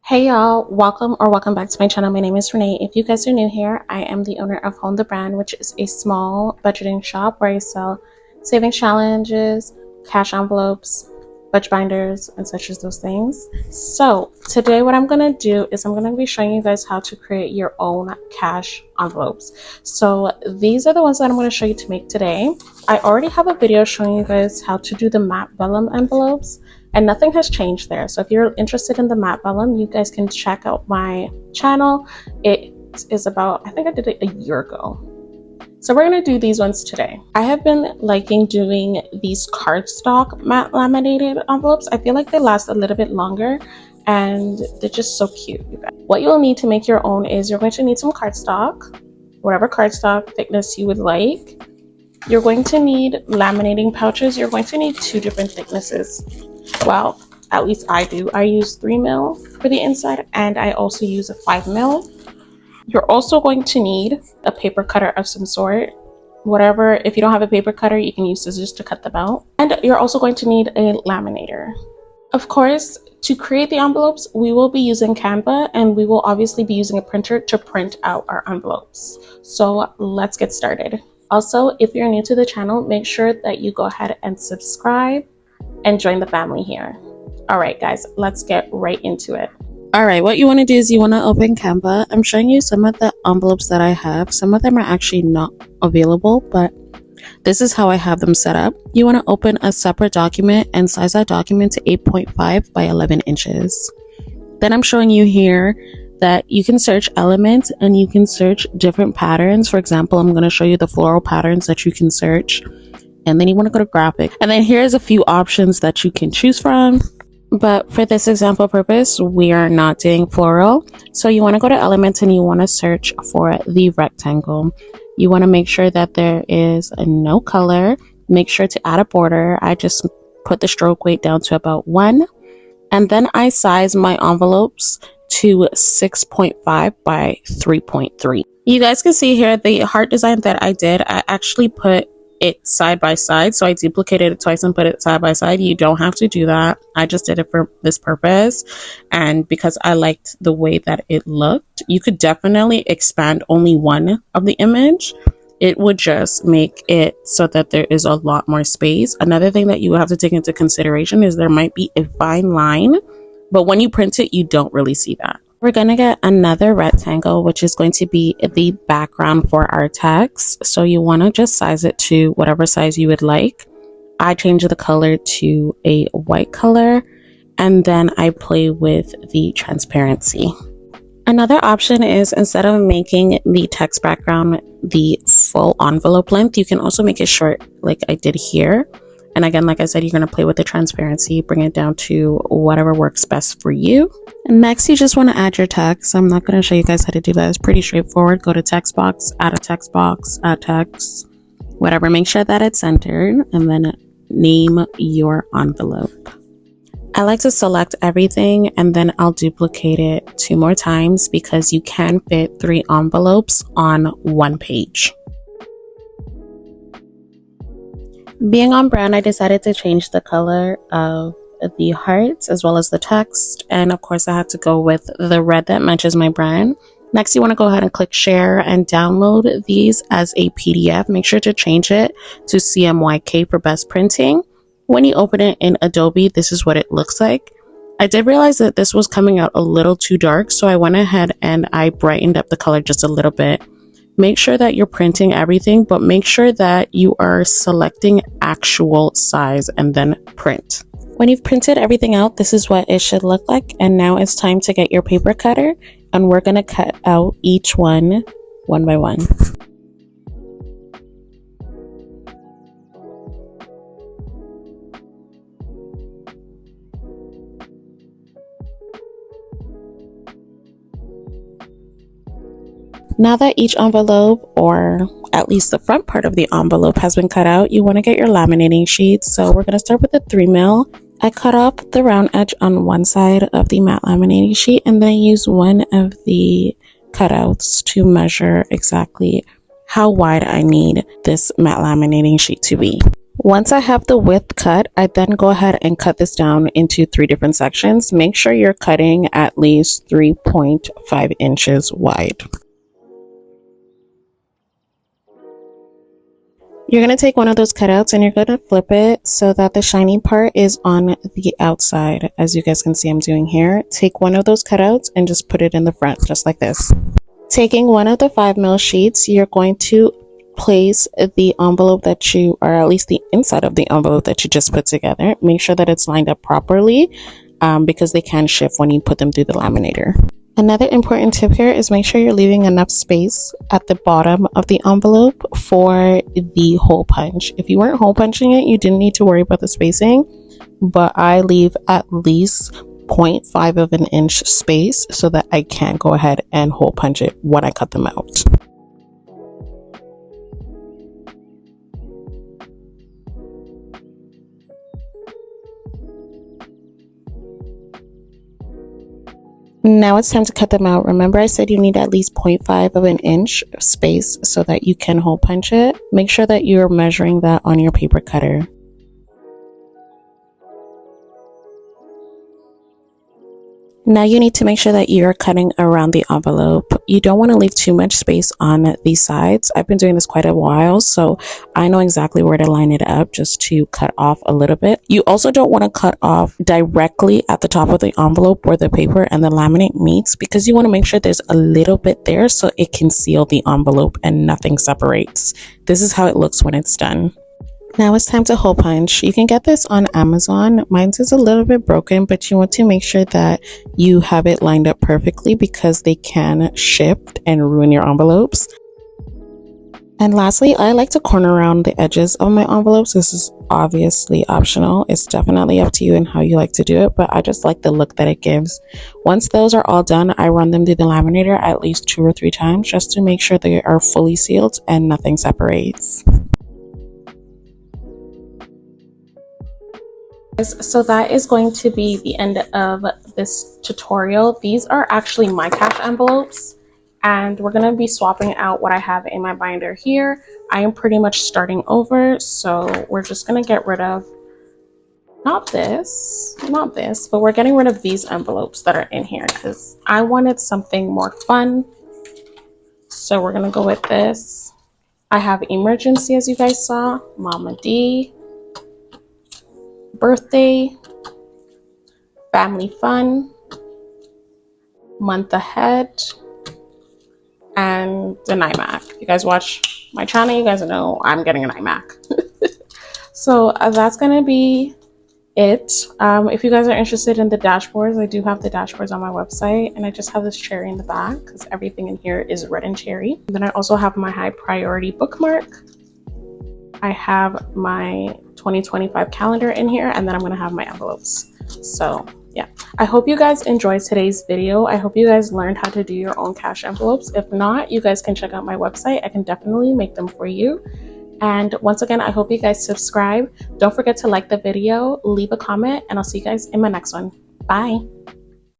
Hey y'all, welcome back to my channel. My name is Renee. If you guys are new here, I am the owner of Home the Brand, which is a small budgeting shop where I sell savings challenges, cash envelopes, budget binders, and such as those things. So today what I'm going to do is I'm going to be showing you guys how to create your own cash envelopes. So these are the ones that I'm going to show you to make today. I already have a video showing you guys how to do the matte vellum envelopes, and nothing has changed there. So if you're interested in the matte vellum, you guys can check out my channel. It is about, I think I did it a year ago. So we're going to do these ones today. I have been liking doing these cardstock matte laminated envelopes. I feel like they last a little bit longer and they're just so cute, you guys. What you'll need to make your own is you're going to need some cardstock, whatever cardstock thickness you would like. You're going to need laminating pouches. You're going to need two different thicknesses. Well, at least I do. I use 3 mil for the inside, and I also use a 5 mil. You're also going to need a paper cutter of some sort. Whatever, if you don't have a paper cutter, you can use scissors to cut them out. And you're also going to need a laminator. Of course, to create the envelopes, we will be using Canva, and we will obviously be using a printer to print out our envelopes. So let's get started. Also, if you're new to the channel, make sure that you go ahead and subscribe and join the family here. All right, guys, let's get right into it. All right, what you want to do is you want to open Canva. I'm showing you some of the envelopes that I have. Some of them are actually not available, but this is how I have them set up. You want to open a separate document and size that document to 8.5 by 11 inches. Then I'm showing you here that you can search elements and you can search different patterns. For example, I'm going to show you the floral patterns that you can search. And then you want to go to graphic. And then here's a few options that you can choose from. But for this example purpose, we are not doing floral. So you want to go to elements and you want to search for the rectangle. You want to make sure that there is no color. Make sure to add a border. I just put the stroke weight down to about 1. And then I size my envelopes to 6.5 by 3.3. You guys can see here the heart design that I did. I actually put it side by side, so I duplicated it twice and put it side by side. You don't have to do that. I just did it for this purpose, and because I liked the way that it looked. You could definitely expand only one of the image. It would just make it so that there is a lot more space. Another thing that you have to take into consideration is there might be a fine line, but when you print it, you don't really see that. We're going to get another rectangle, which is going to be the background for our text. So you want to just size it to whatever size you would like. I change the color to a white color, and then I play with the transparency. Another option is, instead of making the text background the full envelope length, you can also make it short like I did here. And again, like I said, you're going to play with the transparency, bring it down to whatever works best for you. And next, you just want to add your text. I'm not going to show you guys how to do that. It's pretty straightforward. Go to text box, add a text box, add text, whatever. Make sure that it's centered, and then name your envelope. I like to select everything and then I'll duplicate it 2 more times because you can fit 3 envelopes on 1 page. Being on brand, I decided to change the color of the hearts as well as the text, and of course I had to go with the red that matches my brand. Next, you want to go ahead and click share and download these as a PDF. Make sure to change it to CMYK for best printing. When you open it in Adobe, this is what it looks like. I did realize that this was coming out a little too dark, so I went ahead and I brightened up the color just a little bit. Make sure that you're printing everything, but make sure that you are selecting actual size and then print. When you've printed everything out, this is what it should look like. And now it's time to get your paper cutter, and we're going to cut out each one by one. Now that each envelope, or at least the front part of the envelope, has been cut out, you want to get your laminating sheets. So we're going to start with the 3 mil. I cut off the round edge on one side of the matte laminating sheet, and then use one of the cutouts to measure exactly how wide I need this matte laminating sheet to be. Once I have the width cut, I then go ahead and cut this down into 3 different sections. Make sure you're cutting at least 3.5 inches wide. You're going to take one of those cutouts and you're going to flip it so that the shiny part is on the outside. As you guys can see I'm doing here. Take one of those cutouts and just put it in the front, just like this. Taking one of the 5mm sheets, you're going to place the envelope that you, or at least the inside of the envelope that you just put together. Make sure that it's lined up properly because they can shift when you put them through the laminator. Another important tip here is make sure you're leaving enough space at the bottom of the envelope for the hole punch. If you weren't hole punching it, you didn't need to worry about the spacing, but I leave at least 0.5 of an inch space so that I can go ahead and hole punch it when I cut them out. Now it's time to cut them out. Remember I said you need at least 0.5 of an inch space so that you can hole punch it. Make sure that you're measuring that on your paper cutter. Now you need to make sure that you're cutting around the envelope. You don't want to leave too much space on these sides. I've been doing this quite a while, so I know exactly where to line it up just to cut off a little bit. You also don't want to cut off directly at the top of the envelope where the paper and the laminate meets, because you want to make sure there's a little bit there so it can seal the envelope and nothing separates. This is how it looks when it's done. Now it's time to hole punch. You can get this on Amazon. Mine is a little bit broken, but you want to make sure that you have it lined up perfectly because they can shift and ruin your envelopes. And lastly, I like to corner around the edges of my envelopes. This is obviously optional. It's definitely up to you and how you like to do it, but I just like the look that it gives. Once those are all done, I run them through the laminator at least 2 or 3 times just to make sure they are fully sealed and nothing separates. So that is going to be the end of this tutorial. These are actually my cash envelopes, and we're going to be swapping out what I have in my binder here. I am pretty much starting over, so we're just going to get rid of not this, but we're getting rid of these envelopes that are in here because I wanted something more fun. So we're going to go with this. I have emergency, as you guys saw, Mama D, birthday, family fun, month ahead, and an iMac. If you guys watch my channel, you guys know I'm getting an iMac. So that's gonna be it. If you guys are interested in the dashboards, I do have the dashboards on my website, and I just have this cherry in the back because everything in here is red and cherry. And then I also have my high priority bookmark. I have my 2025 calendar in here, and then I'm going to have my envelopes. So yeah, I hope you guys enjoyed today's video. I hope you guys learned how to do your own cash envelopes. If not, you guys can check out my website. I can definitely make them for you. And once again, I hope you guys subscribe. Don't forget to like the video, leave a comment, and I'll see you guys in my next one. Bye.